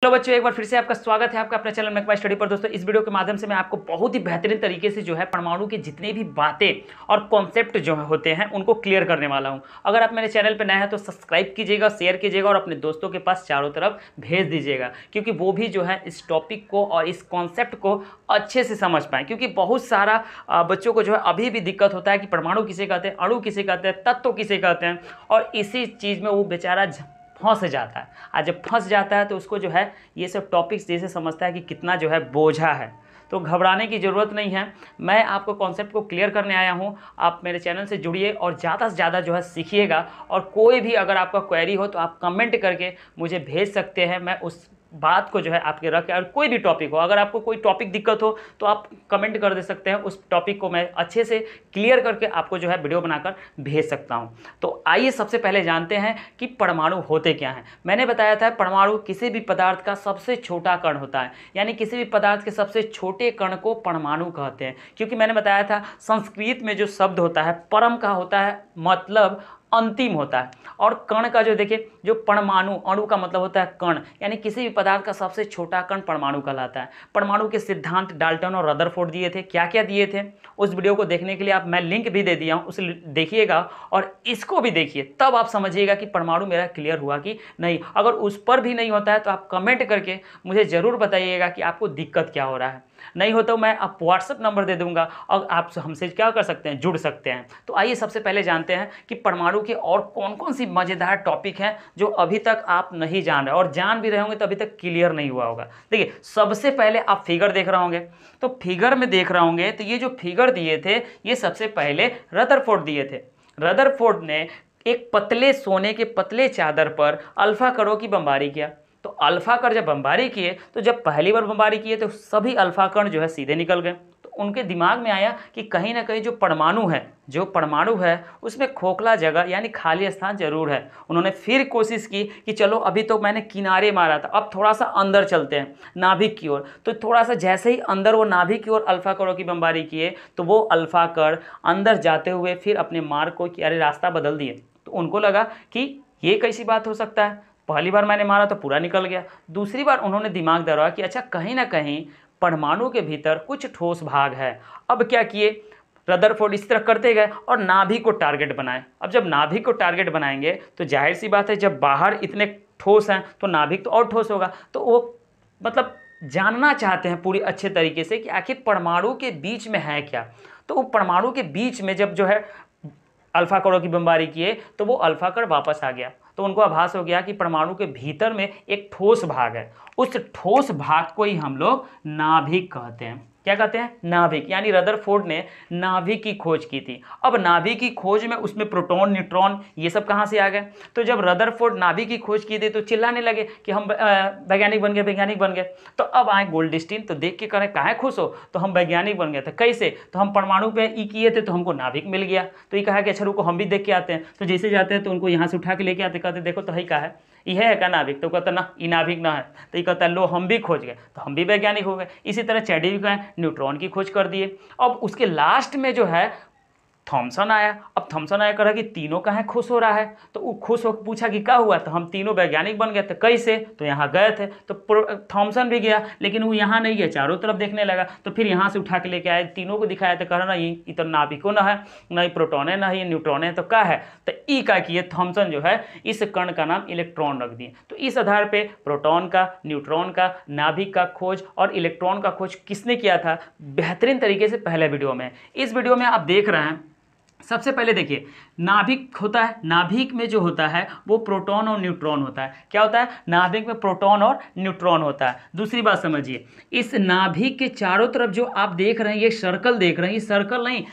Hello बच्चों, एक बार फिर से आपका स्वागत है आपका अपने चैनल मैक माय स्टडी पर। दोस्तों, इस वीडियो के माध्यम से मैं आपको बहुत ही बेहतरीन तरीके से जो है परमाणु की जितनी भी बातें और कॉन्सेप्ट जो होते हैं उनको क्लियर करने वाला हूं। अगर आप मेरे चैनल पर नए हैं तो सब्सक्राइब कीजिएगा, शेयर कीजिएगा और अपने दोस्तों के पास चारों तरफ भेज दीजिएगा, क्योंकि वो भी जो है इस टॉपिक को और इस कॉन्सेप्ट को अच्छे से समझ पाएँ। क्योंकि बहुत सारा बच्चों को जो है अभी भी दिक्कत होता है कि परमाणु किसे कहते हैं, अणु किसे कहते हैं, तत्व किसे कहते हैं, और इसी चीज़ में वो बेचारा फंस जाता है। आज जब फंस जाता है तो उसको जो है ये सब टॉपिक्स जैसे समझता है कि कितना जो है बोझा है। तो घबराने की ज़रूरत नहीं है, मैं आपको कॉन्सेप्ट को क्लियर करने आया हूँ। आप मेरे चैनल से जुड़िए और ज़्यादा से ज़्यादा जो है सीखिएगा। और कोई भी अगर आपका क्वेरी हो तो आप कमेंट करके मुझे भेज सकते हैं। मैं उस बात को जो है आपके रख के, और कोई भी टॉपिक हो, अगर आपको कोई टॉपिक दिक्कत हो तो आप कमेंट कर दे सकते हैं। उस टॉपिक को मैं अच्छे से क्लियर करके आपको जो है वीडियो बनाकर भेज सकता हूं। तो आइए सबसे पहले जानते हैं कि परमाणु होते क्या हैं। मैंने बताया था परमाणु किसी भी पदार्थ का सबसे छोटा कण होता है, यानी किसी भी पदार्थ के सबसे छोटे कण को परमाणु कहते हैं। क्योंकि मैंने बताया था संस्कृत में जो शब्द होता है परम का होता है मतलब अंतिम होता है, और कण का जो देखिए जो परमाणु, अणु का मतलब होता है कण, यानी किसी भी पदार्थ का सबसे छोटा कण परमाणु कहलाता है। परमाणु के सिद्धांत डाल्टन और रदरफोर्ड दिए थे। क्या क्या दिए थे उस वीडियो को देखने के लिए मैं लिंक भी दे दिया हूँ, उसे देखिएगा और इसको भी देखिए, तब आप समझिएगा कि परमाणु मेरा क्लियर हुआ कि नहीं। अगर उस पर भी नहीं होता है तो आप कमेंट करके मुझे ज़रूर बताइएगा कि आपको दिक्कत क्या हो रहा है। नहीं हो तो मैं आप व्हाट्सएप नंबर दे दूंगा और आप हमसे क्या कर सकते हैं, जुड़ सकते हैं। तो आइए सबसे पहले जानते हैं कि परमाणु के और कौन कौन सी मज़ेदार टॉपिक हैं जो अभी तक आप नहीं जान रहे, और जान भी रहे होंगे तो अभी तक क्लियर नहीं हुआ होगा। देखिए, सबसे पहले आप फिगर देख रहे होंगे, तो फिगर में देख रहे होंगे तो ये जो फिगर दिए थे ये सबसे पहले रदरफोर्ड दिए थे। रदरफोर्ड ने एक पतले सोने के पतले चादर पर अल्फा कणों की बमबारी किया। तो अल्फा कण जब बमबारी किए तो जब पहली बार बमबारी किए तो सभी अल्फा कण जो है सीधे निकल गए। तो उनके दिमाग में आया कि कहीं ना कहीं जो परमाणु है उसमें खोखला जगह यानी खाली स्थान जरूर है। उन्होंने फिर कोशिश की कि चलो अभी तो मैंने किनारे मारा था, अब थोड़ा सा अंदर चलते हैं नाभिक की ओर। तो थोड़ा सा जैसे ही अंदर वो नाभिक की ओर अल्फा कणों की बमबारी किए तो वो अल्फा कण अंदर जाते हुए फिर अपने मार्ग को यानी रास्ता बदल दिए। तो उनको लगा कि ये कैसी बात हो सकता है, पहली बार मैंने मारा तो पूरा निकल गया। दूसरी बार उन्होंने दिमाग दौड़ाया कि अच्छा कहीं ना कहीं परमाणु के भीतर कुछ ठोस भाग है। अब क्या किए, रदरफोर्ड इस तरह करते गए और नाभिक को टारगेट बनाए। अब जब नाभिक को टारगेट बनाएंगे तो जाहिर सी बात है जब बाहर इतने ठोस हैं तो नाभिक तो और ठोस होगा। तो वो मतलब जानना चाहते हैं पूरी अच्छे तरीके से कि आखिर परमाणु के बीच में है क्या। तो वो परमाणु के बीच में जब जो है अल्फा कणों की बमबारी किए तो वो अल्फा कण वापस आ गया। तो उनको आभास हो गया कि परमाणु के भीतर में एक ठोस भाग है। उस ठोस भाग को ही हम लोग नाभिक कहते हैं। क्या कहते हैं, नाभिक। यानी रदरफोर्ड ने नाभिक की खोज की थी। अब नाभिक की खोज में उसमें प्रोटॉन, न्यूट्रॉन ये सब कहाँ से आ गए। तो जब रदरफोर्ड नाभिक की खोज की थी तो चिल्लाने लगे कि हम वैज्ञानिक बन गए। तो अब आए गोल्डस्टीन, तो देख के करें काहे खुश हो, तो हम वैज्ञानिक बन गए थे। कैसे, तो हम परमाणु पे ई किए थे तो हमको नाभिक मिल गया। तो ये कहा कि अच्छा रुको हम भी देख के आते हैं। तो जैसे जाते हैं तो उनको यहाँ से उठा के लेके आते, कहते देखो तो है क्या है, यह है क्या नाभिक। तो कहता ना ये नाभिक ना है। तो ये कहता है लो हम भी खोज गए, तो हम भी वैज्ञानिक हो गए। इसी तरह चैडविक गए, न्यूट्रॉन की खोज कर दिए। अब उसके लास्ट में जो है थॉमसन आया। अब थॉमसन आया कहा कि तीनों कहाँ खुश हो रहा है। तो वो खुश होकर पूछा कि क्या हुआ, तो हम तीनों वैज्ञानिक बन गए थे। कैसे, तो यहाँ गए थे तो थॉमसन भी गया, लेकिन वो यहाँ नहीं गया, चारों तरफ देखने लगा। तो फिर यहाँ से उठा के लेके आए, तीनों को दिखाया तो कहा ना ये तो नाभिको ना है, ना ही प्रोटॉन है, ना ही न्यूट्रॉन है, तो क्या है। तो ई का किए थॉमसन जो है इस कण का नाम इलेक्ट्रॉन रख दिए। तो इस आधार पर प्रोटॉन का, न्यूट्रॉन का, नाभिक का खोज और इलेक्ट्रॉन का खोज किसने किया था बेहतरीन तरीके से पहले वीडियो में। इस वीडियो में आप देख रहे हैं, सबसे पहले देखिए नाभिक होता है, नाभिक में जो होता है वो प्रोटॉन और न्यूट्रॉन होता है। क्या होता है, नाभिक में प्रोटॉन और न्यूट्रॉन होता है। दूसरी बात समझिए, इस नाभिक के चारों तरफ जो आप देख रहे हैं ये सर्कल देख रहे हैं, ये सर्कल नहीं,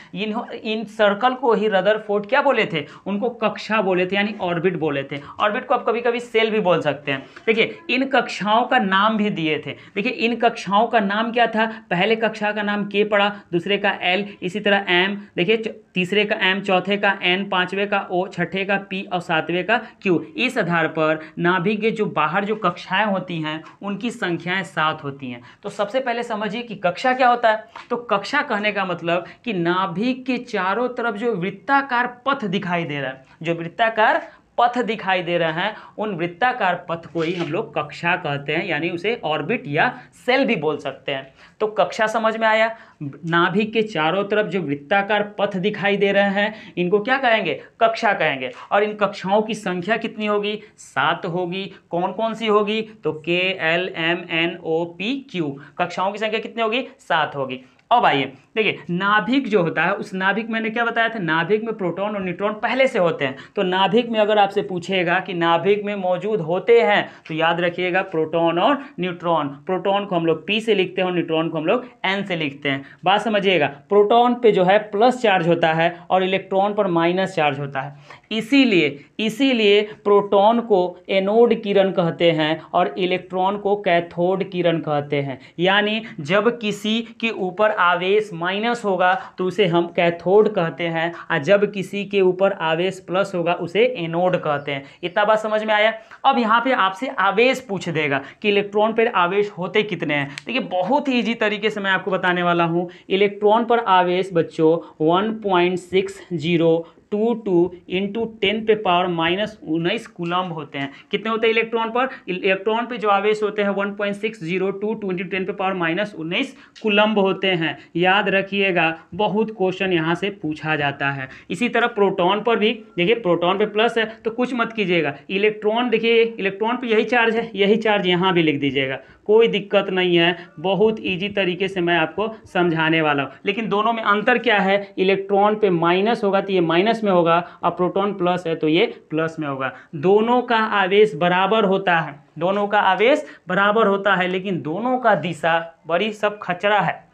इन सर्कल को ही रदरफोर्ड क्या बोले थे, उनको कक्षा बोले थे, यानी ऑर्बिट बोले थे। ऑर्बिट को आप कभी कभी सेल भी बोल सकते हैं। देखिए इन कक्षाओं का नाम भी दिए थे। देखिए इन कक्षाओं का नाम क्या था, पहले कक्षा का नाम के पड़ा, दूसरे का एल, इसी तरह एम, देखिए तीसरे का एम, चौथे का एन, पांचवे का ओ, छठे का पी और सातवें का क्यू। इस आधार पर नाभिक के जो बाहर जो कक्षाएं होती हैं उनकी संख्याएं 7 होती हैं। तो सबसे पहले समझिए कि कक्षा क्या होता है। तो कक्षा कहने का मतलब कि नाभिक के चारों तरफ जो वृत्ताकार पथ दिखाई दे रहा है, जो वृत्ताकार पथ दिखाई दे रहे हैं, उन वृत्ताकार पथ को ही हम लोग कक्षा कहते हैं, यानी उसे ऑर्बिट या सेल भी बोल सकते हैं। तो कक्षा समझ में आया। नाभिक के चारों तरफ जो वृत्ताकार पथ दिखाई दे रहे हैं, इनको क्या कहेंगे? कक्षा कहेंगे। और इन कक्षाओं की संख्या कितनी होगी? 7 होगी। कौन कौन सी होगी? तो KLMNOPQ, कक्षाओं की संख्या कितनी होगी? 7 होगी। अब आइए देखिए, नाभिक जो होता है, उस नाभिक मैंने क्या बताया था, नाभिक में प्रोटॉन और न्यूट्रॉन पहले से होते हैं। तो नाभिक में अगर आपसे पूछेगा कि नाभिक में मौजूद होते हैं, तो याद रखिएगा प्रोटॉन और न्यूट्रॉन। प्रोटॉन को हम लोग P से लिखते हैं और न्यूट्रॉन को हम लोग N से लिखते हैं। बात समझिएगा, प्रोटॉन पे जो है प्लस चार्ज होता है और इलेक्ट्रॉन पर माइनस चार्ज होता है। इसीलिए प्रोटॉन को एनोड किरण कहते हैं और इलेक्ट्रॉन को कैथोड किरण कहते हैं। यानी जब किसी के ऊपर आवेश माइनस होगा तो उसे हम कैथोड कहते हैं, और जब किसी के ऊपर आवेश प्लस होगा उसे एनोड कहते हैं। इतना बात समझ में आया। अब यहाँ पे आपसे आवेश पूछ देगा कि इलेक्ट्रॉन पर आवेश होते कितने हैं। देखिए बहुत ही ईजी तरीके से मैं आपको बताने वाला हूँ। इलेक्ट्रॉन पर आवेश बच्चों 1.6022 इंटू 10⁻⁻19 कूलम्ब होते हैं। कितने होते हैं इलेक्ट्रॉन पर? इलेक्ट्रॉन पे जो आवेश होते हैं 1.6022 इंटू 10⁻⁻19 कूलम्ब होते हैं। याद रखिएगा, बहुत क्वेश्चन यहाँ से पूछा जाता है। इसी तरह प्रोटॉन पर भी देखिए, प्रोटॉन पे प्लस है तो कुछ मत कीजिएगा। इलेक्ट्रॉन देखिए, इलेक्ट्रॉन पे यही चार्ज है, यही चार्ज यहाँ भी लिख दीजिएगा, कोई दिक्कत नहीं है। बहुत ईजी तरीके से मैं आपको समझाने वाला हूँ। लेकिन दोनों में अंतर क्या है? इलेक्ट्रॉन पे माइनस होगा तो ये माइनस में होगा, और प्रोटॉन प्लस है तो ये प्लस में होगा। दोनों का आवेश बराबर होता है, दोनों का आवेश बराबर होता है, लेकिन दोनों का दिशा बड़ी सब खचरा है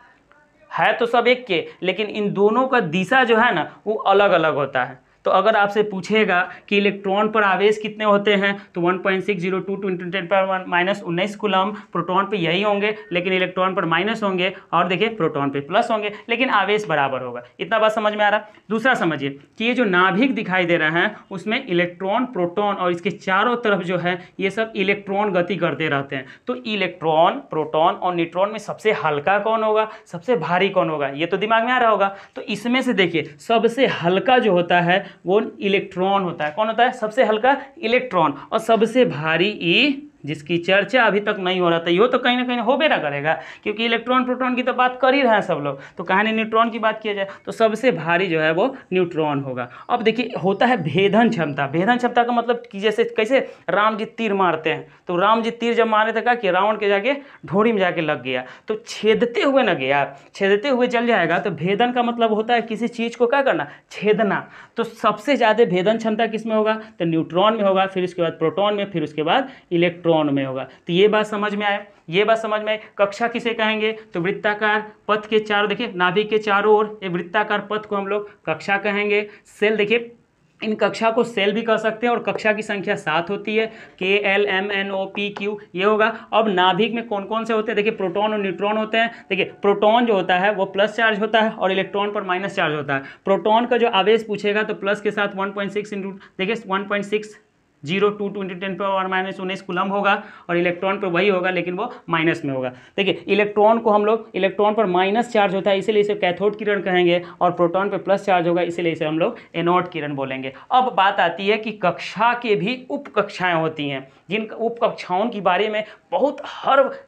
तो सब एक के, लेकिन इन दोनों का दिशा जो है ना वो अलग अलग होता है। तो अगर आपसे पूछेगा कि इलेक्ट्रॉन पर आवेश कितने होते हैं, तो 1.6022 इंटू 10⁻⁻19 कूलम्ब। प्रोटॉन पे यही होंगे, लेकिन इलेक्ट्रॉन पर माइनस होंगे, और देखिए प्रोटॉन पे प्लस होंगे, लेकिन आवेश बराबर होगा। इतना बात समझ में आ रहा। दूसरा समझिए कि ये जो नाभिक दिखाई दे रहा है, उसमें इलेक्ट्रॉन, प्रोटॉन और इसके चारों तरफ जो है ये सब इलेक्ट्रॉन गति करते रहते हैं। तो इलेक्ट्रॉन, प्रोटॉन और न्यूट्रॉन में सबसे हल्का कौन होगा, सबसे भारी कौन होगा, ये तो दिमाग में आ रहा होगा। तो इसमें से देखिए, सबसे हल्का जो होता है वो इलेक्ट्रॉन होता है। कौन होता है? सबसे हल्का इलेक्ट्रॉन। और सबसे भारी ई, जिसकी चर्चा अभी तक नहीं हो रहा था, ये तो कहीं ना कहीं होबे ना करेगा, क्योंकि इलेक्ट्रॉन प्रोटॉन की तो बात कर ही रहे हैं सब लोग, तो कहानी न्यूट्रॉन की बात किया जाए तो सबसे भारी जो है वो न्यूट्रॉन होगा। अब देखिए, होता है भेदन क्षमता। भेदन क्षमता का मतलब कि जैसे कैसे राम जी तीर मारते हैं, तो राम जी तीर जब मारे थे क्या कि रावण के जाके ढोरी में जाके लग गया, तो छेदते हुए न गया, छेदते हुए चल जाएगा। तो भेदन का मतलब होता है किसी चीज़ को क्या करना, छेदना। तो सबसे ज़्यादा भेदन क्षमता किस में होगा? तो न्यूट्रॉन में होगा, फिर उसके बाद प्रोटॉन में, फिर उसके बाद इलेक्ट्रॉन में होगा। तो ये बात समझ में आए, ये बात समझ में आए। कक्षा किसे कहेंगे? तो वृत्ताकार पथ के चारों, देखिए नाभिक के चारों ओर एक वृत्ताकार पथ को हम लोग कक्षा कहेंगे। सेल, देखिए इन कक्षा को सेल भी कह सकते हैं, और कक्षा की संख्या 7 होती है, KLMNOPQ ये होगा। अब नाभिक में कौन कौन से होते हैं? देखिए प्रोटॉन और न्यूट्रॉन होते हैं। देखिए प्रोटॉन जो होता है वो प्लस चार्ज होता है और इलेक्ट्रॉन पर माइनस चार्ज होता है। प्रोटॉन का जो आवेश पूछेगा तो प्लस के साथ 1.6 इंटू, देखिए 1.602 इंटू 10⁻⁻19 कूलम्ब होगा, और इलेक्ट्रॉन पर वही होगा लेकिन वो माइनस में होगा। देखिए इलेक्ट्रॉन को हम लोग, इलेक्ट्रॉन पर माइनस चार्ज होता है इसीलिए इसे कैथोड किरण कहेंगे, और प्रोटॉन पर प्लस चार्ज होगा इसीलिए इसे हम लोग एनोड किरण बोलेंगे। अब बात आती है कि कक्षा के भी उप कक्षाएं होती हैं, जिन उप कक्षाओं के बारे में बहुत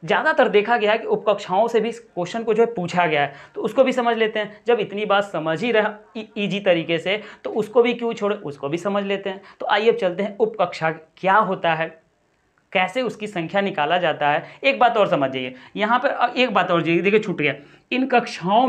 ज़्यादातर देखा गया है कि उप कक्षाओं से भी क्वेश्चन को जो है पूछा गया है, तो उसको भी समझ लेते हैं। जब इतनी बात समझ ही रहा ईजी तरीके से, तो उसको भी क्यों छोड़े, उसको भी समझ लेते हैं। तो आइए अब चलते हैं उप कक्षा क्या होता है, कैसे उसकी संख्या निकाला जाता है। एक बात और समझ जाइए, यहाँ पर एक बात और देखिए छूट गया। इन कक्षाओं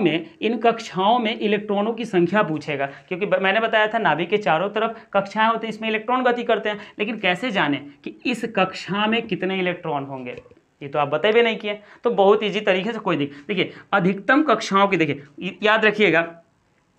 में इलेक्ट्रॉनों की संख्या पूछेगा, क्योंकि मैंने बताया था नाभिक के चारों तरफ कक्षाएं होती हैं, इसमें इलेक्ट्रॉन गति करते हैं। लेकिन कैसे जाने कि इस कक्षा में कितने इलेक्ट्रॉन होंगे, ये तो आप बता भी नहीं किए। तो बहुत ईजी तरीके से कोई देखिए अधिकतम कक्षाओं की, देखिए याद रखिएगा,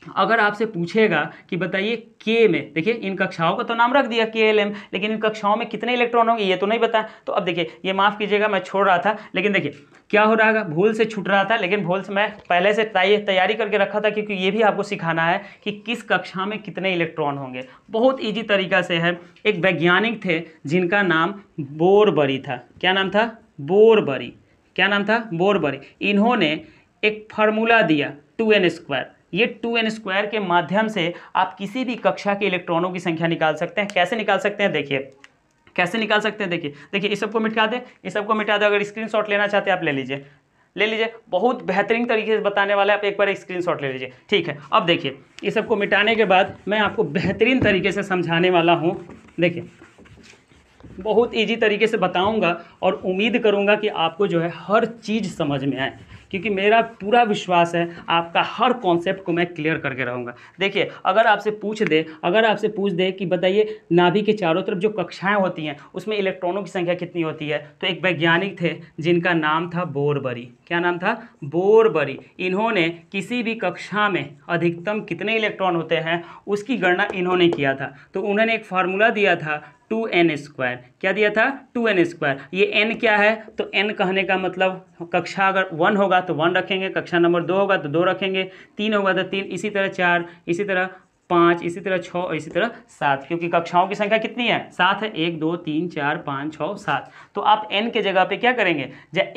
अगर आपसे पूछेगा कि बताइए के में, देखिए इन कक्षाओं का तो नाम रख दिया KLM, लेकिन इन कक्षाओं में कितने इलेक्ट्रॉन होंगे ये तो नहीं बताया। तो अब देखिए, ये माफ़ कीजिएगा मैं छोड़ रहा था, लेकिन देखिए क्या हो रहा है, भूल से छूट रहा था, लेकिन भूल से मैं पहले से तैयारी करके रखा था, क्योंकि ये भी आपको सिखाना है कि किस कक्षा में कितने इलेक्ट्रॉन होंगे। बहुत ईजी तरीका से है। एक वैज्ञानिक थे जिनका नाम बोरबरी था। क्या नाम था? बोरबरी। क्या नाम था? बोरबरी। इन्होंने एक फार्मूला दिया 2n²। ये 2n² के माध्यम से आप किसी भी कक्षा के इलेक्ट्रॉनों की संख्या निकाल सकते हैं। कैसे निकाल सकते हैं देखिए, कैसे निकाल सकते हैं देखिए इस सबको मिटा दें, इस सबको मिटा दें। अगर स्क्रीनशॉट लेना चाहते हैं आप ले लीजिए, बहुत बेहतरीन तरीके से बताने वाला है, आप एक बार स्क्रीनशॉट ले लीजिए, ठीक है। अब देखिए इस सबको मिटाने के बाद मैं आपको बेहतरीन तरीके से समझाने वाला हूँ। देखिए बहुत इजी तरीके से बताऊंगा और उम्मीद करूंगा कि आपको जो है हर चीज़ समझ में आए, क्योंकि मेरा पूरा विश्वास है आपका हर कॉन्सेप्ट को मैं क्लियर करके रहूँगा। देखिए अगर आपसे पूछ दे कि बताइए नाभि के चारों तरफ जो कक्षाएं होती हैं उसमें इलेक्ट्रॉनों की संख्या कितनी होती है, तो एक वैज्ञानिक थे जिनका नाम था बोरबरी। क्या नाम था? बोरबरी। इन्होंने किसी भी कक्षा में अधिकतम कितने इलेक्ट्रॉन होते हैं उसकी गणना इन्होंने किया था। तो उन्होंने एक फार्मूला दिया था 2n²। क्या दिया था? 2n²। ये n क्या है? तो n कहने का मतलब कक्षा अगर 1 होगा तो 1 रखेंगे, कक्षा नंबर 2 होगा तो 2 रखेंगे, 3 होगा तो 3, इसी तरह 4, इसी तरह 5, इसी तरह 6 और इसी तरह 7, क्योंकि कक्षाओं की संख्या कितनी है? 7 है। 1 2 3 4 5 6 7। तो आप n के जगह पे क्या करेंगे,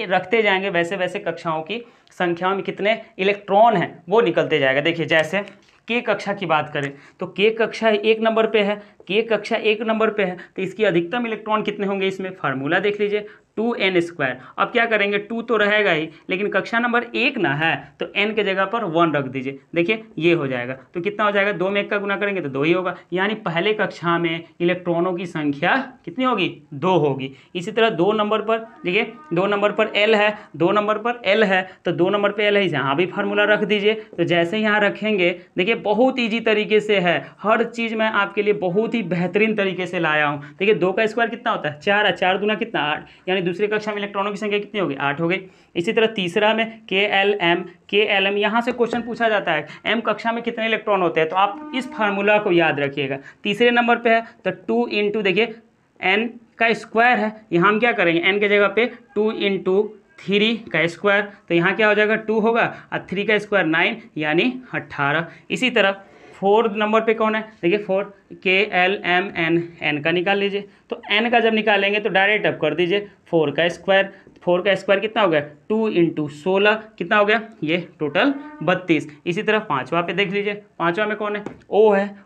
रखते जाएंगे, वैसे वैसे कक्षाओं की संख्या में कितने इलेक्ट्रॉन हैं वो निकलते जाएगा। देखिए जैसे के कक्षा की बात करें तो के कक्षा 1 नंबर पे है, के कक्षा 1 नंबर पे है, तो इसकी अधिकतम इलेक्ट्रॉन कितने होंगे? इसमें फार्मूला देख लीजिए 2n²। अब क्या करेंगे, 2 तो रहेगा ही, लेकिन कक्षा नंबर 1 ना है तो n के जगह पर 1 रख दीजिए। देखिए ये हो जाएगा, तो कितना हो जाएगा? 2 में 1 का गुना करेंगे तो 2 ही होगा, यानी पहले कक्षा में इलेक्ट्रॉनों की संख्या कितनी होगी? 2 होगी। इसी तरह 2 नंबर पर देखिए, 2 नंबर पर l है, 2 नंबर पर l है, तो 2 नंबर पर l है, यहाँ भी फार्मूला रख दीजिए। तो जैसे यहाँ रखेंगे, देखिए बहुत ईजी तरीके से है, हर चीज़ मैं आपके लिए बहुत ही बेहतरीन तरीके से लाया हूँ। देखिए 2 का स्क्वायर कितना होता है? 4 है, 4 दूना कितना? 8, यानी दूसरी कक्षा में इलेक्ट्रॉनों की संख्या कितनी होगी? 8 हो गई। इसी तरह तीसरा में KLM यहाँ से क्वेश्चन पूछा जाता है m कक्षा में कितने इलेक्ट्रॉन होते हैं, तो आप इस फार्मूला को याद रखिएगा। तीसरे नंबर पे है तो 2 इंटू, देखिए n का स्क्वायर है, यहाँ हम क्या करेंगे, n के जगह पे 2 इंटू 3 का स्क्वायर, तो यहाँ क्या हो जाएगा? 2 होगा और 3 का स्क्वायर 9 यानी 18। इसी तरह 4 नंबर पे कौन है? देखिए 4 KLMN, n का निकाल लीजिए। तो n का जब निकालेंगे तो डायरेक्ट अब कर दीजिए 4 का स्क्वायर। 4 का स्क्वायर कितना हो गया? 2 इंटू 16 कितना हो गया? ये टोटल 32। इसी तरह पाँचवा पे देख लीजिए, पाँचवा में कौन है?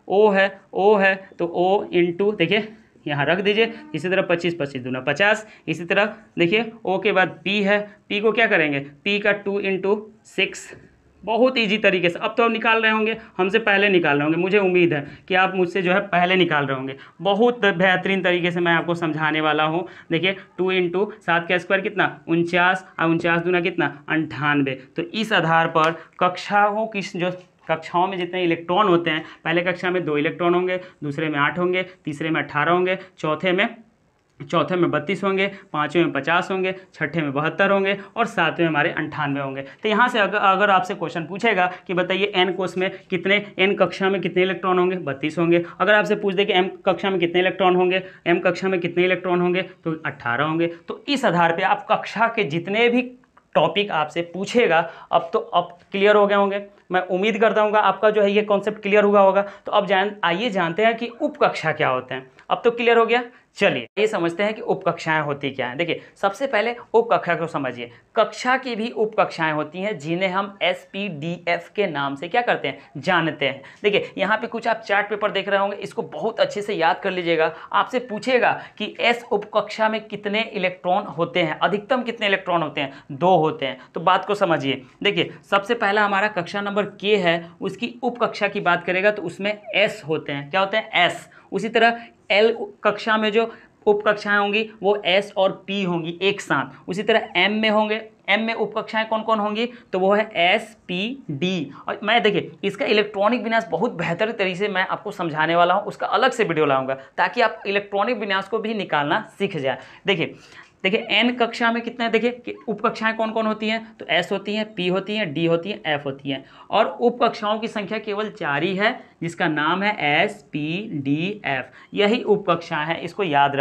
O है, तो O इंटू, देखिए यहाँ रख दीजिए। इसी तरह 25 25 दूना 50। इसी तरह देखिए O के बाद P है, P को क्या करेंगे? P का 2 इंटू 6। बहुत इजी तरीके से, अब तो आप निकाल रहे होंगे, हमसे पहले निकाल रहे होंगे, मुझे उम्मीद है कि आप मुझसे जो है पहले निकाल रहे होंगे। बहुत बेहतरीन तरीके से मैं आपको समझाने वाला हूँ। देखिए 2 इंटू 7 का स्क्वायर कितना? 49, और 49 दूना कितना? 98। तो इस आधार पर कक्षाओं में जितने इलेक्ट्रॉन होते हैं, पहले कक्षा में 2 इलेक्ट्रॉन होंगे, दूसरे में 8 होंगे, तीसरे में 18 होंगे, चौथे में 32 होंगे, पाँचवें में 50 होंगे, छठे में 72 होंगे और सातवें में हमारे 98 होंगे। तो यहाँ से अगर आपसे क्वेश्चन पूछेगा कि बताइए n कोष में कितने, n कक्षा में कितने इलेक्ट्रॉन होंगे? 32 होंगे। अगर आपसे पूछ दे कि m कक्षा में कितने इलेक्ट्रॉन होंगे, m कक्षा में कितने इलेक्ट्रॉन होंगे, तो 18 होंगे। तो इस आधार पर आप कक्षा के जितने भी टॉपिक आपसे पूछेगा अब क्लियर हो गए होंगे। मैं उम्मीद करता हूँ आपका जो है ये कॉन्सेप्ट क्लियर हुआ होगा। तो अब आइए जानते हैं कि उपकक्षा क्या होते हैं। अब तो क्लियर हो गया, चलिए ये समझते हैं कि उपकक्षाएं होती क्या हैं। देखिए सबसे पहले उपकक्षा को समझिए। कक्षा की भी उपकक्षाएं होती हैं जिन्हें हम SPDF के नाम से क्या करते हैं? जानते हैं। देखिए यहाँ पे कुछ आप चार्ट पेपर देख रहे होंगे, इसको बहुत अच्छे से याद कर लीजिएगा। आपसे पूछेगा कि S उपकक्षा में कितने इलेक्ट्रॉन होते हैं, अधिकतम कितने इलेक्ट्रॉन होते हैं? 2 होते हैं। तो बात को समझिए। देखिए सबसे पहला हमारा कक्षा नंबर K है, उसकी उपकक्षा की बात करेगा तो उसमें S होते हैं। क्या होते हैं? S। उसी तरह L कक्षा में जो उपकक्षाएं होंगी वो S और P होंगी एक साथ। उसी तरह M में होंगे, M में उपकक्षाएं कौन कौन होंगी? तो वो है SPD। और मैं देखिए इसका इलेक्ट्रॉनिक विन्यास बहुत बेहतर तरीके से मैं आपको समझाने वाला हूँ, उसका अलग से वीडियो लाऊंगा ताकि आप इलेक्ट्रॉनिक विन्यास को भी निकालना सीख जाए। देखिए n कक्षा में कितने हैं? देखिए कि उपकक्षाएं कौन कौन होती हैं? तो S होती हैं, P होती हैं, D होती हैं, F होती हैं। और उपकक्षाओं की संख्या केवल 4 ही है, जिसका नाम है SPDF। यही उपकक्षाएं हैं, इसको याद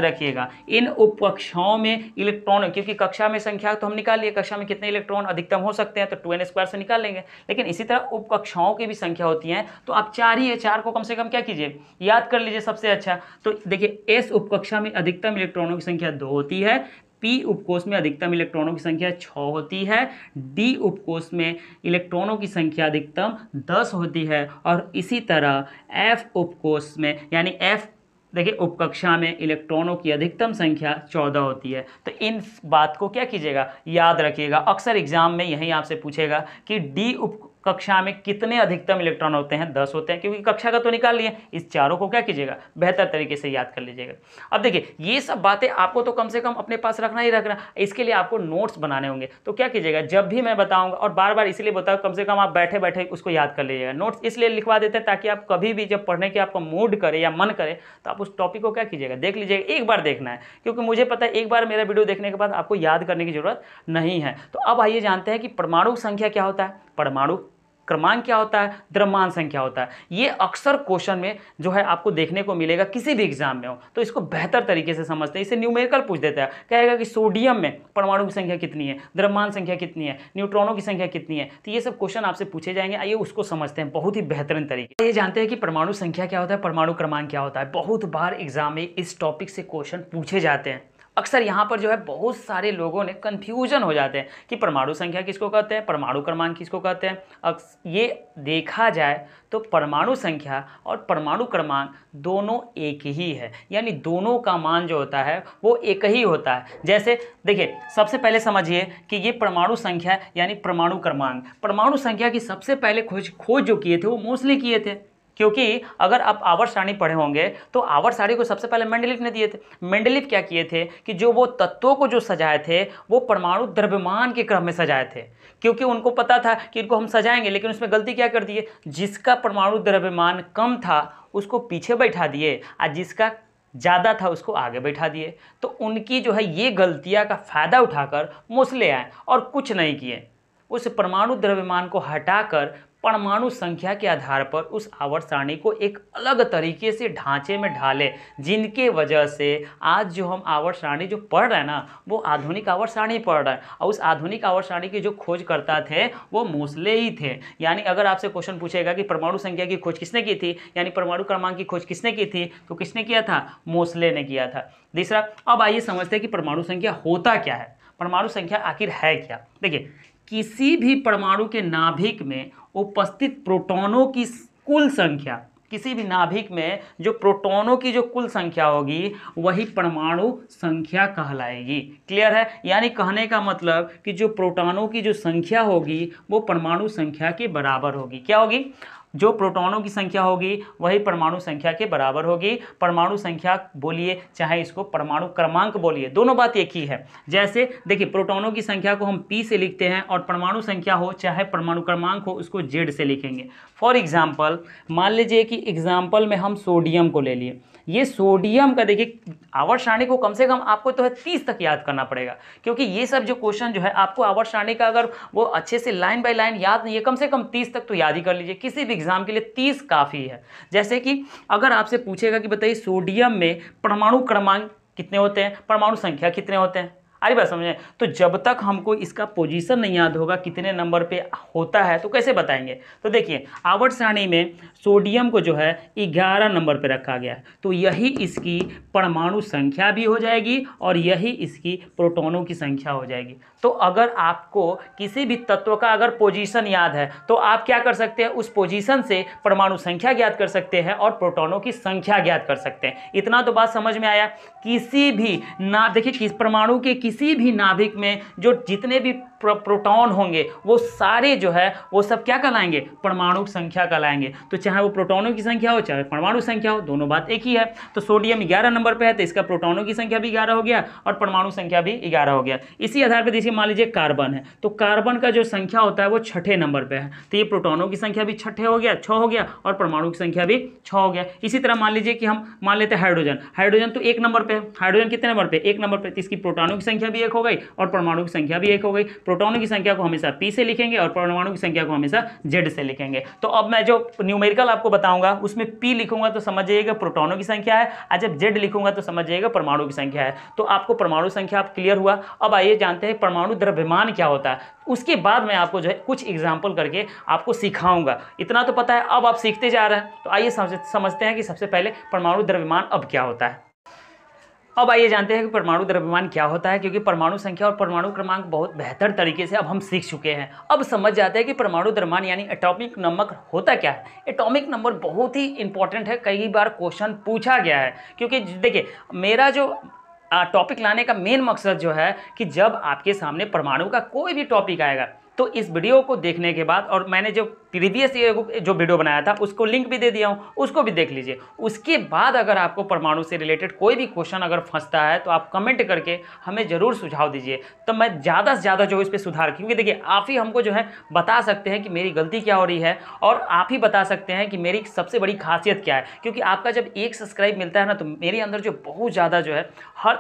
रखिएगा। इन उपकक्षाओं में इलेक्ट्रॉन, क्योंकि कक्षा में संख्या तो हम निकाल लिए, कक्षा में कितने इलेक्ट्रॉन अधिकतम हो सकते हैं तो 2n² से निकाल लेंगे। लेकिन इसी तरह उपकक्षाओं की भी संख्या होती है, तो आप 4 ही है, 4 को कम से कम क्या कीजिए? याद कर लीजिए सबसे अच्छा। तो देखिए S उपकक्षा में अधिकतम इलेक्ट्रॉनों की संख्या 2 होती है, पी उपकोष में अधिकतम इलेक्ट्रॉनों की संख्या 6 होती है, डी उपकोष में इलेक्ट्रॉनों की संख्या अधिकतम 10 होती है, और इसी तरह एफ उपकोष में यानी एफ देखिए उपकक्षा में इलेक्ट्रॉनों की अधिकतम संख्या 14 होती है। तो इन बात को क्या कीजिएगा, याद रखिएगा। अक्सर एग्जाम में यही आपसे पूछेगा कि डी कक्षा में कितने अधिकतम इलेक्ट्रॉन होते हैं, 10 होते हैं, क्योंकि कक्षा का तो निकाल लिए, इस चारों को क्या कीजिएगा, बेहतर तरीके से याद कर लीजिएगा। अब देखिए ये सब बातें आपको तो कम से कम अपने पास रखना ही रखना, इसके लिए आपको नोट्स बनाने होंगे। तो क्या कीजिएगा, जब भी मैं बताऊंगा, और बार बार इसलिए बताऊँ, कम से कम आप बैठे बैठे उसको याद कर लीजिएगा। नोट्स इसलिए लिखवा देते हैं ताकि आप कभी भी जब पढ़ने के आपका मूड करे या मन करे तो आप उस टॉपिक को क्या कीजिएगा, देख लीजिएगा। एक बार देखना है, क्योंकि मुझे पता है एक बार मेरा वीडियो देखने के बाद आपको याद करने की जरूरत नहीं है। तो अब आइए जानते हैं कि परमाणु संख्या क्या होता है, परमाणु क्रमांक क्या होता है, द्रव्यमान संख्या होता है। ये अक्सर क्वेश्चन में जो है आपको देखने को मिलेगा, किसी भी एग्जाम में हो, तो इसको बेहतर तरीके से समझते हैं। इसे न्यूमेरिकल पूछ देता है, कहेगा कि सोडियम में परमाणु की संख्या कितनी है, द्रव्यमान संख्या कितनी है, न्यूट्रॉनों की संख्या कितनी है। तो ये सब क्वेश्चन आपसे पूछे जाएंगे, आइए उसको समझते हैं बहुत ही बेहतरीन तरीके। ये जानते हैं कि परमाणु संख्या क्या होता है, परमाणु क्रमांक क्या होता है। बहुत बार एग्जाम में इस टॉपिक से क्वेश्चन पूछे जाते हैं। अक्सर यहाँ पर जो है बहुत सारे लोगों ने कन्फ्यूजन हो जाते हैं कि परमाणु संख्या किसको कहते हैं, परमाणु क्रमांक किसको कहते हैं। ये देखा जाए तो परमाणु संख्या और परमाणु क्रमांक दोनों एक ही है, यानी दोनों का मान जो होता है वो एक ही होता है। जैसे देखिए, सबसे पहले समझिए कि ये परमाणु संख्या यानी परमाणु क्रमांक, परमाणु संख्या की सबसे पहले खोज जो किए थे वो मोस्टली किए थे, क्योंकि अगर आप आवर्त सारणी पढ़े होंगे तो आवर्त सारणी को सबसे पहले मेंडलीफ ने दिए थे। मेंडलीफ क्या किए थे कि जो वो तत्वों को जो सजाए थे वो परमाणु द्रव्यमान के क्रम में सजाए थे, क्योंकि उनको पता था कि इनको हम सजाएंगे, लेकिन उसमें गलती क्या कर दिए, जिसका परमाणु द्रव्यमान कम था उसको पीछे बैठा दिए और जिसका ज़्यादा था उसको आगे बैठा दिए। तो उनकी जो है ये गलतियाँ का फ़ायदा उठाकर मोस्ले आए और कुछ नहीं किए, उस परमाणु द्रव्यमान को हटाकर परमाणु संख्या के आधार पर उस आवर्त सारणी को एक अलग तरीके से ढांचे में ढाले, जिनके वजह से आज जो हम आवर्त सारणी जो पढ़ रहे हैं ना वो आधुनिक आवर्त सारणी पढ़ रहे हैं। और उस आधुनिक आवर्त सारणी के जो खोजकर्ता थे वो मोस्ले ही थे। यानी अगर आपसे क्वेश्चन पूछेगा कि परमाणु संख्या की खोज किसने की थी, यानी परमाणु क्रमांक की खोज किसने की थी, तो किसने किया था, मोस्ले ने किया था। दूसरा, अब आइए समझते हैं कि परमाणु संख्या होता क्या है, परमाणु संख्या आखिर है क्या। देखिए, किसी भी परमाणु के नाभिक में उपस्थित प्रोटॉनों की कुल संख्या, किसी भी नाभिक में जो प्रोटॉनों की जो कुल संख्या होगी वही परमाणु संख्या कहलाएगी। क्लियर है, यानी कहने का मतलब कि जो प्रोटॉनों की जो संख्या होगी वो परमाणु संख्या के बराबर होगी। क्या होगी, जो प्रोटॉनों की संख्या होगी वही परमाणु संख्या के बराबर होगी। परमाणु संख्या बोलिए चाहे इसको परमाणु क्रमांक बोलिए, दोनों बात एक ही है। जैसे देखिए, प्रोटॉनों की संख्या को हम P से लिखते हैं और परमाणु संख्या हो चाहे परमाणु क्रमांक हो उसको Z से लिखेंगे। फॉर एग्जाम्पल, मान लीजिए कि एग्जाम्पल में हम सोडियम को ले लिए। ये सोडियम का देखिए आवर्त सारणी को कम से कम आपको तो है 30 तक याद करना पड़ेगा, क्योंकि ये सब जो क्वेश्चन जो है आपको आवर्त सारणी का अगर वो अच्छे से लाइन बाय लाइन याद नहीं है, कम से कम 30 तक तो याद ही कर लीजिए। किसी भी एग्जाम के लिए 30 काफ़ी है। जैसे कि अगर आपसे पूछेगा कि बताइए सोडियम में परमाणु क्रमांक कितने होते हैं, परमाणु संख्या कितने होते हैं, अरे बात समझे, तो जब तक हमको इसका पोजीशन नहीं याद होगा कितने नंबर पे होता है तो कैसे बताएंगे। तो देखिए, आवर्त सारणी में सोडियम को जो है 11 नंबर पे रखा गया है, तो यही इसकी परमाणु संख्या भी हो जाएगी और यही इसकी प्रोटॉनों की संख्या हो जाएगी। तो अगर आपको किसी भी तत्व का अगर पोजीशन याद है तो आप क्या कर सकते हैं, उस पोजीशन से परमाणु संख्या ज्ञात कर सकते हैं और प्रोटॉनों की संख्या ज्ञात कर सकते हैं। इतना तो बात समझ में आया। किसी भी ना देखिए, किस परमाणु के किसी भी नाभिक में जो जितने भी प्रोटॉन होंगे वो सारे जो है वो सब क्या कहलाएंगे, परमाणु संख्या कहलाएंगे। तो चाहे वो प्रोटॉनों की संख्या हो चाहे परमाणु संख्या हो, दोनों बात एक ही है। तो सोडियम 11 नंबर पे है तो इसका प्रोटॉनों की संख्या भी 11 हो गया और परमाणु संख्या भी 11 हो गया। इसी आधार पर देखिए, मान लीजिए कार्बन है, तो कार्बन का जो संख्या होता है वो 6ठे नंबर पे है, तो ये प्रोटॉनों की संख्या भी 6 हो गया, 6 हो गया और परमाणु की संख्या भी 6 हो गया। इसी तरह मान लीजिए कि हम मान लेते हैं हाइड्रोजन, हाइड्रोजन तो 1 नंबर पे है। हाइड्रोजन कितने नंबर पे, 1 नंबर पे, तो इसकी प्रोटॉनों की संख्या भी 1 हो गई और परमाणु की संख्या भी 1 हो गई। प्रोटॉनों की संख्या को हमेशा P से लिखेंगे और परमाणु की संख्या को हमेशा Z से लिखेंगे। तो अब मैं जो न्यूमेरिकल आपको बताऊंगा उसमें P लिखूंगा तो समझिएगा प्रोटॉनों की संख्या है, और जब Z लिखूंगा तो समझिएगा परमाणु की संख्या है। तो आपको परमाणु संख्या आप क्लियर हुआ। अब आइए जानते हैं परमाणु द्रव्यमान क्या होता है। उसके बाद मैं आपको जो है कुछ एग्जाम्पल करके आपको सिखाऊंगा। इतना तो पता है, अब आप सीखते जा रहे हैं। तो आइए समझते हैं कि सबसे पहले परमाणु द्रव्यमान अब क्या होता है। अब आइए जानते हैं कि परमाणु द्रव्यमान क्या होता है, क्योंकि परमाणु संख्या और परमाणु क्रमांक बहुत बेहतर तरीके से अब हम सीख चुके हैं। अब समझ जाते हैं कि परमाणु द्रव्यमान यानी एटॉमिक नंबर होता क्या है। एटॉमिक नंबर बहुत ही इंपॉर्टेंट है, कई बार क्वेश्चन पूछा गया है। क्योंकि देखिए, मेरा जो टॉपिक लाने का मेन मकसद जो है कि जब आपके सामने परमाणु का कोई भी टॉपिक आएगा तो इस वीडियो को देखने के बाद, और मैंने जो प्रीवियस जो वीडियो बनाया था उसको लिंक भी दे दिया हूँ, उसको भी देख लीजिए। उसके बाद अगर आपको परमाणु से रिलेटेड कोई भी क्वेश्चन अगर फंसता है तो आप कमेंट करके हमें ज़रूर सुझाव दीजिए, तो मैं ज़्यादा से ज़्यादा जो इस पर सुधार, क्योंकि देखिए आप ही हमको जो है बता सकते हैं कि मेरी गलती क्या हो रही है, और आप ही बता सकते हैं कि मेरी सबसे बड़ी खासियत क्या है। क्योंकि आपका जब 1 सब्सक्राइब मिलता है ना, तो मेरे अंदर जो बहुत ज़्यादा जो है,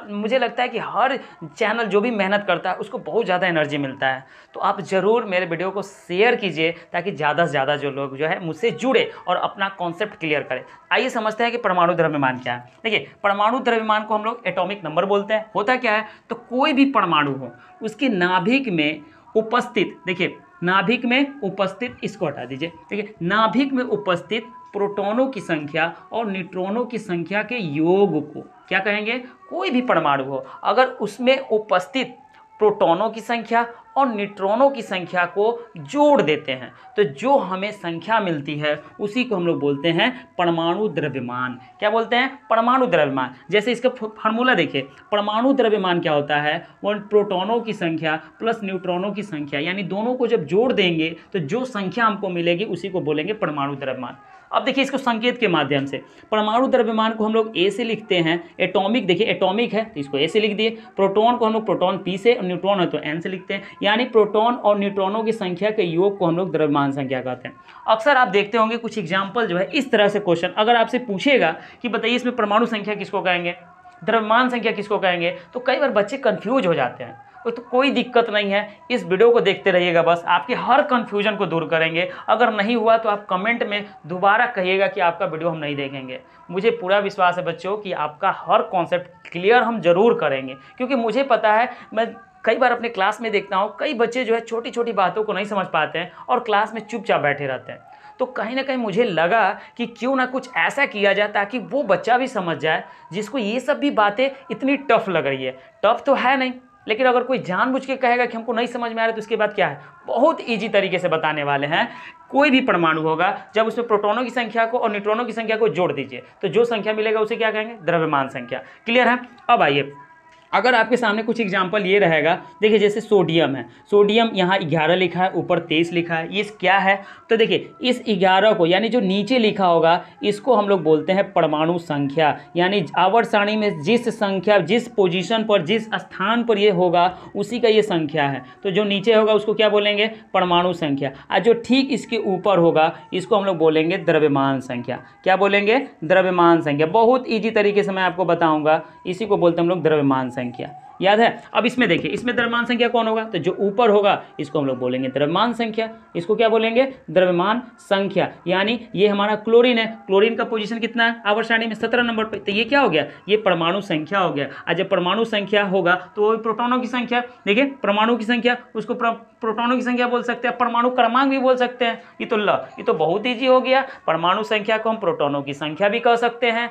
मुझे लगता है कि हर चैनल जो भी मेहनत करता है उसको बहुत ज़्यादा एनर्जी मिलता है। तो आप ज़रूर मेरे वीडियो को शेयर कीजिए ताकि ज़्यादा से ज़्यादा जो लोग जो है मुझसे जुड़े और अपना कॉन्सेप्ट क्लियर करें। आइए समझते हैं कि परमाणु द्रव्यमान क्या है। देखिए, परमाणु द्रव्यमान को हम लोग एटॉमिक नंबर बोलते हैं। होता क्या है, तो कोई भी परमाणु हो उसके नाभिक में उपस्थित, देखिए नाभिक में उपस्थित, इसको हटा दीजिए, देखिए नाभिक में उपस्थित प्रोटॉनों की संख्या और न्यूट्रॉनों की संख्या के योग को क्या कहेंगे। कोई भी परमाणु हो अगर उसमें उपस्थित प्रोटॉनों की संख्या और न्यूट्रॉनों की संख्या को जोड़ देते हैं तो जो हमें संख्या मिलती है उसी को हम लोग बोलते हैं परमाणु द्रव्यमान। क्या बोलते हैं, परमाणु द्रव्यमान। जैसे इसका फार्मूला देखिए, परमाणु द्रव्यमान क्या होता है, वो प्रोटॉनों की संख्या प्लस न्यूट्रॉनों की संख्या, यानी दोनों को जब जोड़ देंगे तो जो संख्या हमको मिलेगी उसी को बोलेंगे परमाणु द्रव्यमान। अब देखिए इसको संकेत के माध्यम से, परमाणु द्रव्यमान को हम लोग ए से लिखते हैं। एटॉमिक, देखिए एटॉमिक है तो इसको ए से लिख दिए। प्रोटॉन को हम लोग प्रोटॉन पी से, और न्यूट्रॉन है तो एन से लिखते हैं। यानी प्रोटॉन और न्यूट्रॉनों की संख्या के योग को हम लोग द्रव्यमान संख्या कहते हैं। अक्सर आप देखते होंगे कुछ एग्जाम्पल जो है इस तरह से क्वेश्चन अगर आपसे पूछेगा कि बताइए इसमें परमाणु संख्या किसको कहेंगे, द्रव्यमान संख्या किसको कहेंगे, तो कई बार बच्चे कंफ्यूज हो जाते हैं। तो कोई दिक्कत नहीं है, इस वीडियो को देखते रहिएगा, बस आपके हर कंफ्यूजन को दूर करेंगे। अगर नहीं हुआ तो आप कमेंट में दोबारा कहिएगा कि आपका वीडियो हम नहीं देखेंगे। मुझे पूरा विश्वास है बच्चों कि आपका हर कॉन्सेप्ट क्लियर हम जरूर करेंगे, क्योंकि मुझे पता है, मैं कई बार अपने क्लास में देखता हूँ कई बच्चे जो है छोटी छोटी बातों को नहीं समझ पाते हैं और क्लास में चुपचाप बैठे रहते हैं। तो कहीं ना कहीं मुझे लगा कि क्यों ना कुछ ऐसा किया जाए ताकि वो बच्चा भी समझ जाए जिसको ये सब भी बातें इतनी टफ लग रही है। टफ तो है नहीं, लेकिन अगर कोई जानबूझ के कहेगा कि हमको नहीं समझ में आ रहा तो उसके बाद क्या है, बहुत इजी तरीके से बताने वाले हैं। कोई भी परमाणु होगा जब उसमें प्रोटॉनों की संख्या को और न्यूट्रॉनों की संख्या को जोड़ दीजिए तो जो संख्या मिलेगा उसे क्या कहेंगे, द्रव्यमान संख्या। क्लियर है। अब आइए, अगर आपके सामने कुछ एग्जाम्पल ये रहेगा, देखिए जैसे सोडियम है, सोडियम यहाँ 11 लिखा है, ऊपर 23 लिखा है, ये क्या है, तो देखिए इस 11 को, यानी जो नीचे लिखा होगा इसको हम लोग बोलते हैं परमाणु संख्या। यानी आवर्त सारणी में जिस संख्या, जिस पोजीशन पर, जिस स्थान पर ये होगा उसी का ये संख्या है। तो जो नीचे होगा उसको क्या बोलेंगे, परमाणु संख्या, और जो ठीक इसके ऊपर होगा इसको हम लोग बोलेंगे द्रव्यमान संख्या। क्या बोलेंगे, द्रव्यमान संख्या। बहुत ईजी तरीके से मैं आपको बताऊँगा, इसी को बोलते हैं हम लोग द्रव्यमान संख्या। याद है। अब इसमें देखिए, इसमें द्रव्यमान संख्या कौन होगा, तो जो ऊपर होगा इसको हम लोग बोलेंगे द्रव्यमान संख्या। इसको क्या बोलेंगे, द्रव्यमान संख्या। यानी ये हमारा क्लोरीन है, क्लोरीन का पोजीशन कितना है, आवर्त सारणी में 17 नंबर पे, तो ये क्या हो गया, ये परमाणु संख्या हो गया। और जब परमाणु संख्या होगा तो वो प्रोटॉनों की संख्या, देखिए परमाणु की संख्या, उसको प्रोटॉनों की संख्या बोल सकते हैं, परमाणु क्रमांक भी बोल सकते हैं। ये तो बहुत ईजी हो गया। परमाणु संख्या को हम प्रोटॉनों की संख्या भी कह सकते हैं,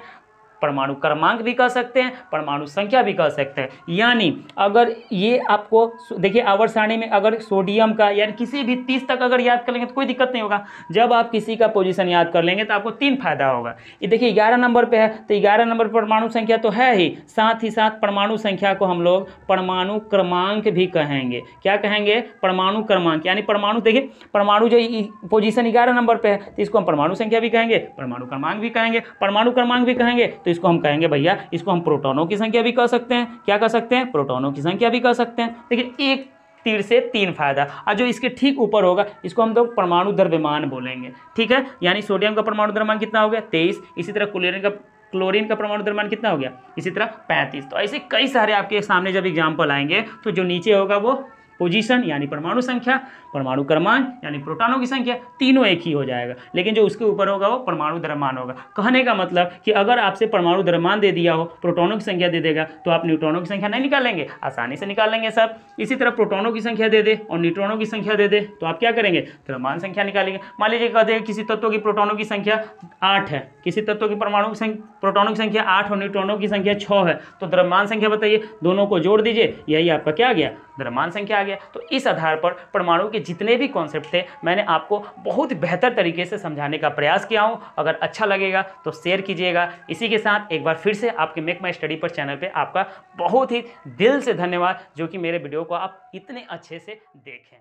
परमाणु क्रमांक भी कह सकते हैं, परमाणु संख्या भी कह सकते हैं। यानी अगर ये आपको देखिए आवर्त सारणी में अगर सोडियम का, यानी किसी भी 30 तक अगर याद कर लेंगे तो कोई दिक्कत नहीं होगा। जब आप किसी का पोजीशन याद कर लेंगे तो आपको 3 फायदा होगा। ये देखिए 11 नंबर पे है तो 11 नंबर परमाणु संख्या तो है ही, साथ ही साथ परमाणु संख्या को हम लोग परमाणु क्रमांक भी कहेंगे। क्या कहेंगे, परमाणु क्रमांक। यानी परमाणु, देखिए परमाणु जो पोजीशन 11 नंबर पे है तो इसको हम परमाणु संख्या भी कहेंगे, परमाणु क्रमांक भी कहेंगे, परमाणु क्रमांक भी कहेंगे। तो इसको हम कहेंगे भैया, इसको हम प्रोटॉनों की संख्या भी कह सकते हैं। क्या कह सकते हैं, प्रोटॉनों की संख्या भी कह सकते हैं। देखिए एक तीर से 3 फायदा। और जो इसके ठीक ऊपर होगा इसको हम लोग परमाणु द्रव्यमान बोलेंगे। ठीक है। यानी सोडियम का परमाणु द्रव्यमान कितना हो गया, 23। इसी तरह क्लोरीन का परमाणु द्रव्यमान कितना हो गया, इसी तरह 35। तो ऐसे कई सारे आपके सामने जब एग्जाम्पल आएंगे तो जो नीचे होगा वो पोजीशन यानी परमाणु संख्या, परमाणु क्रमांक यानी प्रोटॉनों की संख्या, तीनों एक ही हो जाएगा। लेकिन जो उसके ऊपर होगा वो परमाणु द्रव्यमान होगा। कहने का मतलब कि अगर आपसे परमाणु द्रव्यमान दे दिया हो, प्रोटॉनों की संख्या दे देगा, तो आप न्यूट्रॉनों की संख्या नहीं निकालेंगे, आसानी से निकाल लेंगे सर। इसी तरह प्रोटॉनों की संख्या दे दे और न्यूट्रॉनों की संख्या दे दे तो आप क्या करेंगे, द्रव्यमान संख्या निकालेंगे। मान लीजिए कहते हैं किसी तत्व की प्रोटॉनों की संख्या 8 है, किसी तत्व की प्रोटॉनों की संख्या 8 और न्यूट्रॉनों की संख्या 6 है, तो द्रव्यमान संख्या बताइए, दोनों को जोड़ दीजिए, यही आपका क्या आ गया, द्रव्यमान संख्या आ गया। तो इस आधार पर परमाणु के जितने भी कॉन्सेप्ट थे मैंने आपको बहुत बेहतर तरीके से समझाने का प्रयास किया हूं। अगर अच्छा लगेगा तो शेयर कीजिएगा। इसी के साथ एक बार फिर से आपके मेक माई स्टडी पर चैनल पे आपका बहुत ही दिल से धन्यवाद, जो कि मेरे वीडियो को आप इतने अच्छे से देखें।